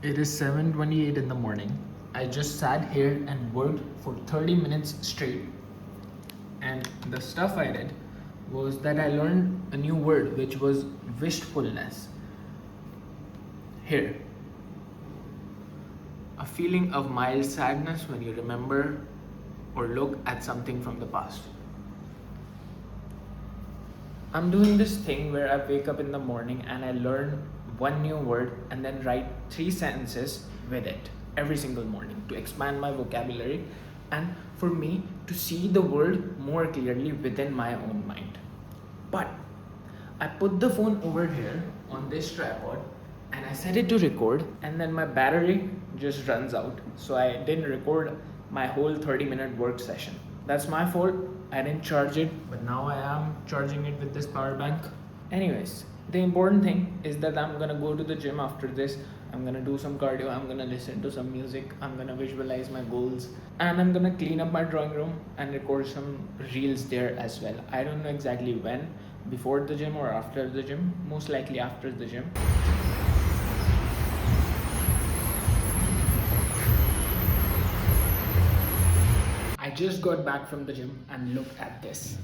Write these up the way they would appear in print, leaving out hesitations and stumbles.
It is 7:28 in the morning. I just sat here and worked for 30 minutes straight. And the stuff I did was that I learned a new word which was wistfulness. Here, a feeling of mild sadness when you remember or look at something from the past. I'm doing this thing where I wake up in the morning and I learn one new word and then write 3 sentences with it every single morning to expand my vocabulary and for me to see the world more clearly within my own mind. But I put the phone over here on this tripod and I set it to record, and then my battery just runs out. So I didn't record my whole 30-minute work session. That's my fault. I didn't charge it, but now I am charging it with this power bank. Anyways, the important thing is that I'm gonna go to the gym after this. I'm gonna do some cardio, I'm gonna listen to some music, I'm gonna visualize my goals, and I'm gonna clean up my drawing room and record some reels there as well. I don't know exactly when, before the gym or after the gym, most likely after the gym. I just got back from the gym and look at this.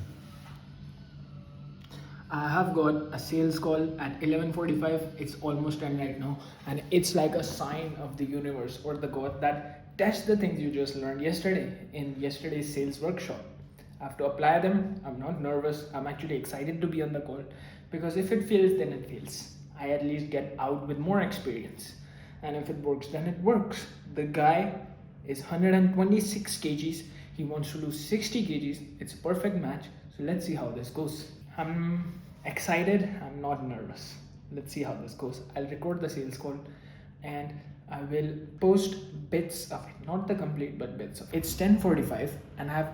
I have got a sales call at 11:45. It's almost 10 right now, and it's like a sign of the universe or the God that test the things you just learned yesterday in yesterday's sales workshop. I have to apply them. I'm not nervous. I'm actually excited to be on the call because if it fails, then it fails. I at least get out with more experience, and if it works, then it works. The guy is 126 kgs. He wants to lose 60 kgs. It's a perfect match. So let's see how this goes. I'm excited. I'm not nervous. Let's see how this goes. I'll record the sales call and I will post bits of it, not the complete, but bits of it. It's 10:45 and I've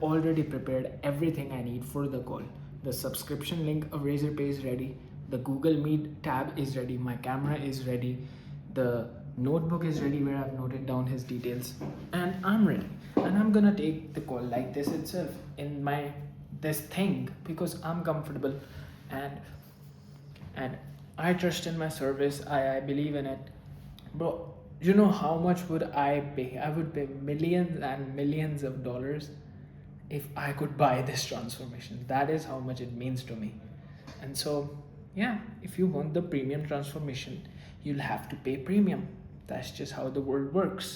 already prepared everything I need for the call. The subscription link of Razorpay is ready. The Google Meet tab is ready. My camera is ready. The notebook is ready where I've noted down his details, and I'm ready. And I'm gonna take the call like this itself in my this thing because I'm comfortable and I trust in my service. I believe in it, bro. You know how much would I pay? I would pay millions and millions of dollars if I could buy this transformation. That is how much it means to me. And so, yeah, if you want the premium transformation, you'll have to pay premium. That's just how the world works.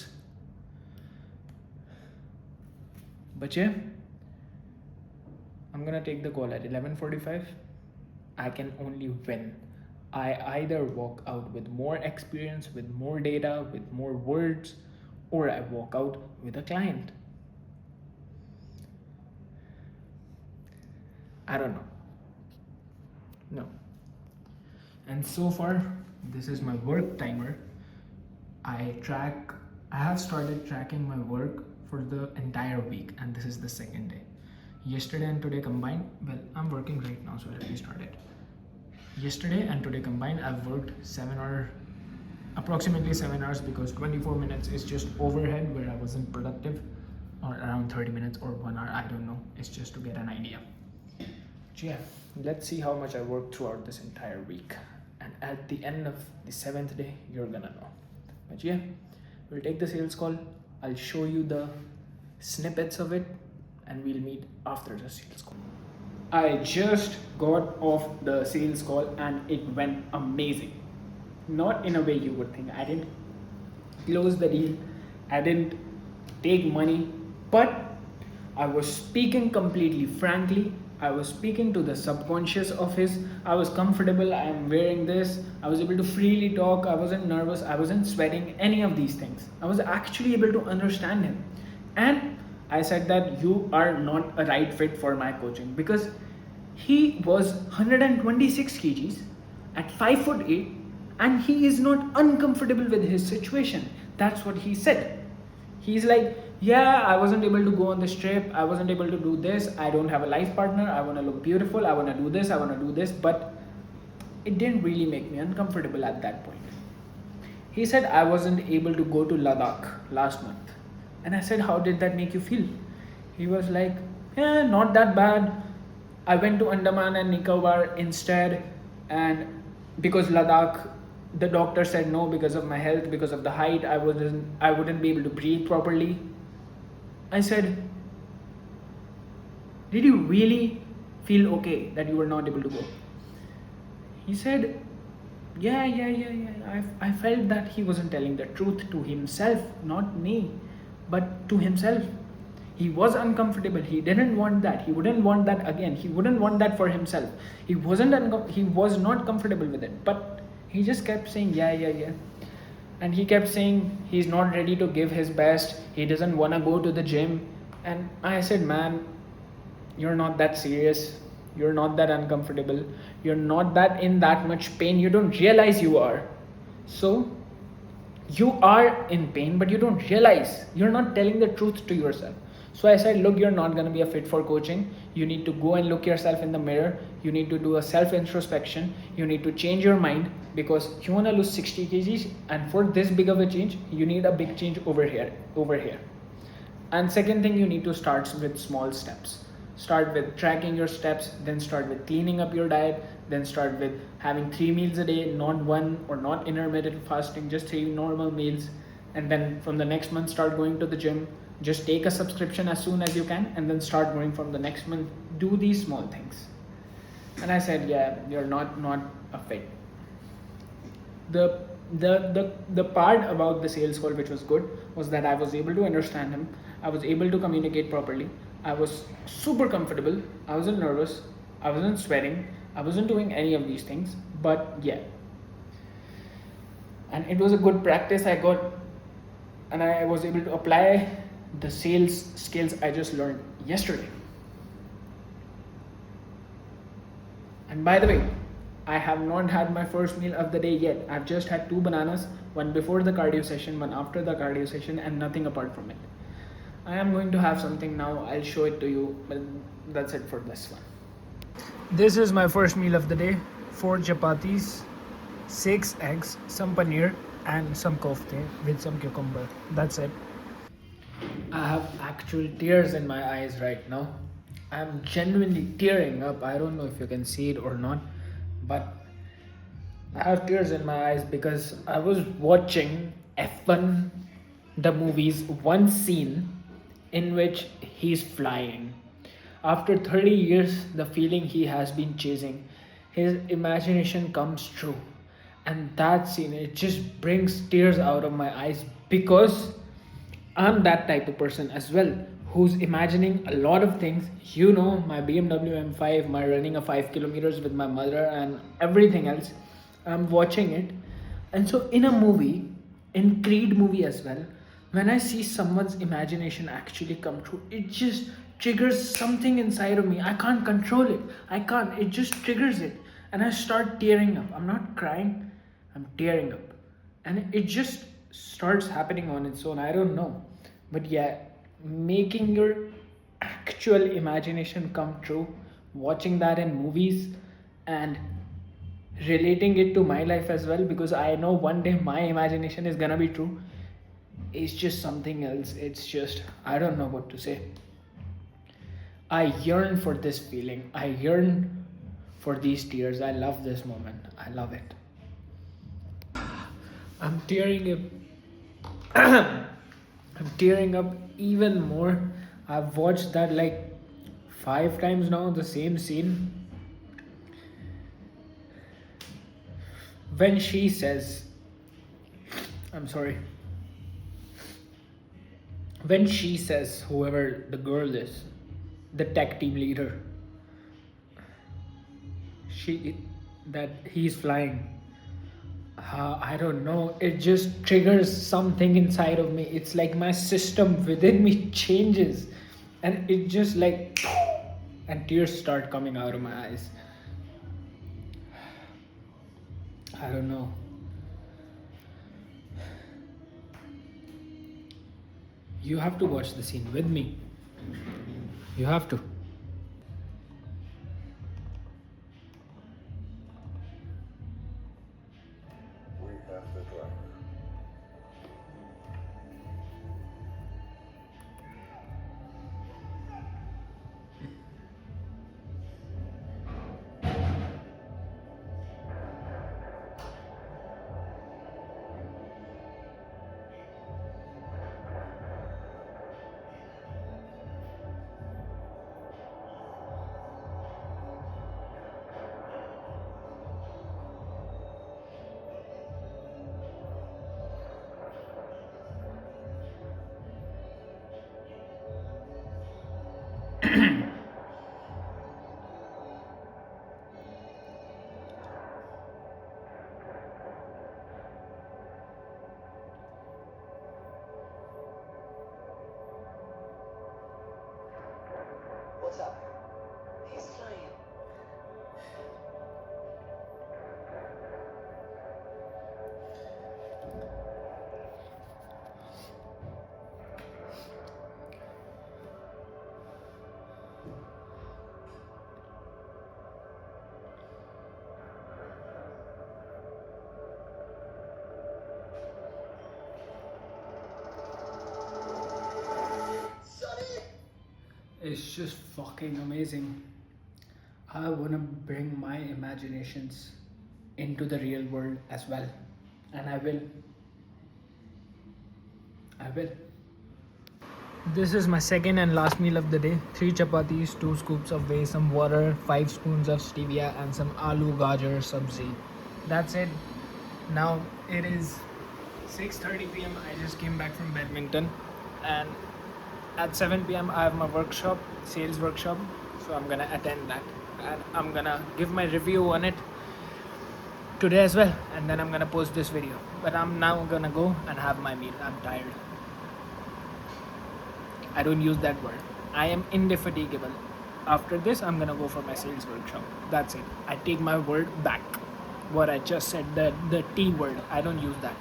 But yeah, I'm gonna take the call at 11:45. I can only win. I either walk out with more experience, with more data, with more words, or I walk out with a client. I don't know. No. And so far, this is my work timer. I have started tracking my work for the entire week, and this is the second day. Yesterday and today combined, well, I'm working right now, so I already started. Yesterday and today combined, I've worked approximately 7 hours, because 24 minutes is just overhead where I wasn't productive, or around 30 minutes or 1 hour, I don't know. It's just to get an idea. But yeah, let's see how much I worked throughout this entire week. And at the end of the 7th day, you're gonna know. But yeah, we'll take the sales call. I'll show you the snippets of it and we'll meet after the sales call. I just got off the sales call and it went amazing. Not in a way you would think. I didn't close the deal, I didn't take money, but I was speaking completely frankly. I was speaking to the subconscious of his. I was comfortable. I am wearing this. I was able to freely talk. I wasn't nervous. I wasn't sweating, any of these things. I was actually able to understand him. And I said that you are not a right fit for my coaching, because he was 126 kgs at 5'8" and he is not uncomfortable with his situation. That's what he said. He's like, yeah, I wasn't able to go on this trip. I wasn't able to do this. I don't have a life partner. I want to look beautiful. I want to do this. I want to do this. But it didn't really make me uncomfortable at that point. He said, I wasn't able to go to Ladakh last month. And I said, how did that make you feel? He was like, yeah, not that bad. I went to Andaman and Nicobar instead. And because Ladakh, the doctor said no because of my health, because of the height, I wouldn't be able to breathe properly. I said, did you really feel okay that you were not able to go? He said, yeah. I felt that he wasn't telling the truth to himself, not me, but to himself. He was uncomfortable. He didn't want that. He wouldn't want that again. He wouldn't want that for himself. He was not comfortable with it. But he just kept saying, yeah. And he kept saying he's not ready to give his best. He doesn't want to go to the gym. And I said, man, you're not that serious, you're not that uncomfortable, you're not that in that much pain, you don't realize you are. So you are in pain, but you don't realize, you're not telling the truth to yourself. So I said, look, you're not going to be a fit for coaching. You need to go and look yourself in the mirror. You need to do a self introspection. You need to change your mind, because you want to lose 60 kgs, and for this big of a change you need a big change over here. And second thing, you need to start with small steps. Start with tracking your steps, then start with cleaning up your diet, then start with having 3 meals a day, not one, or not intermittent fasting, just 3 normal meals. And then from the next month start going to the gym. Just take a subscription as soon as you can, and then start going from the next month. Do these small things. And I said, yeah, you're not a fit. The part about the sales call which was good was that I was able to understand him. I was able to communicate properly. I was super comfortable. I wasn't nervous. I wasn't sweating. I wasn't doing any of these things. But yeah. And it was a good practice I got, and I was able to apply the sales skills I just learned yesterday. And by the way, I have not had my first meal of the day yet. I've just had 2 bananas, one before the cardio session, one after the cardio session, and nothing apart from it. I am going to have something now. I'll show it to you, but that's it for this one. This is my first meal of the day. 4 chapatis, 6 eggs, some paneer, and some kofte with some cucumber. That's it. I have actual tears in my eyes right now. I'm genuinely tearing up. I don't know if you can see it or not, but I have tears in my eyes because I was watching F1, the movies, one scene in which he's flying. After 30 years, the feeling he has been chasing, his imagination comes true. And that scene, it just brings tears out of my eyes, because I'm that type of person as well, who's imagining a lot of things. You know, my BMW M5, my running of 5 kilometers with my mother, and everything else. I'm watching it. And so, in a movie, in Creed movie as well, when I see someone's imagination actually come true, it just triggers something inside of me. I can't control it. I can't. It just triggers it. And I start tearing up. I'm not crying, I'm tearing up. And it just starts happening on its own. I don't know. But yeah, making your actual imagination come true, watching that in movies, and relating it to my life as well, because I know one day my imagination is gonna be true. It's just something else. It's just, I don't know what to say. I yearn for this feeling. I yearn for these tears. I love this moment. I love it. I'm tearing up. I'm tearing up even more. I've watched that like 5 times now, the same scene. When she says, I'm sorry. When she says, whoever the girl is, the tech team leader, that he's flying. I don't know, it just triggers something inside of me. It's like my system within me changes, and it just like, and tears start coming out of my eyes. I don't know. You have to watch the scene with me. You have to. We have the driver. is just fucking amazing. I wanna bring my imaginations into the real world as well, and I will. This is my second and last meal of the day. 3 chapatis, 2 scoops of whey, some water, 5 spoons of stevia, and some aloo gajar sabzi. That's it. Now it is 6:30 p.m. I just came back from badminton, and at 7 p.m. I have my workshop, sales workshop. So I'm gonna attend that, and I'm gonna give my review on it today as well, and then I'm gonna post this video. But I'm now gonna go and have my meal. I'm tired. I don't use that word. I am indefatigable. After this, I'm gonna go for my sales workshop. That's it. I take my word back. What I just said, the T word, I don't use that.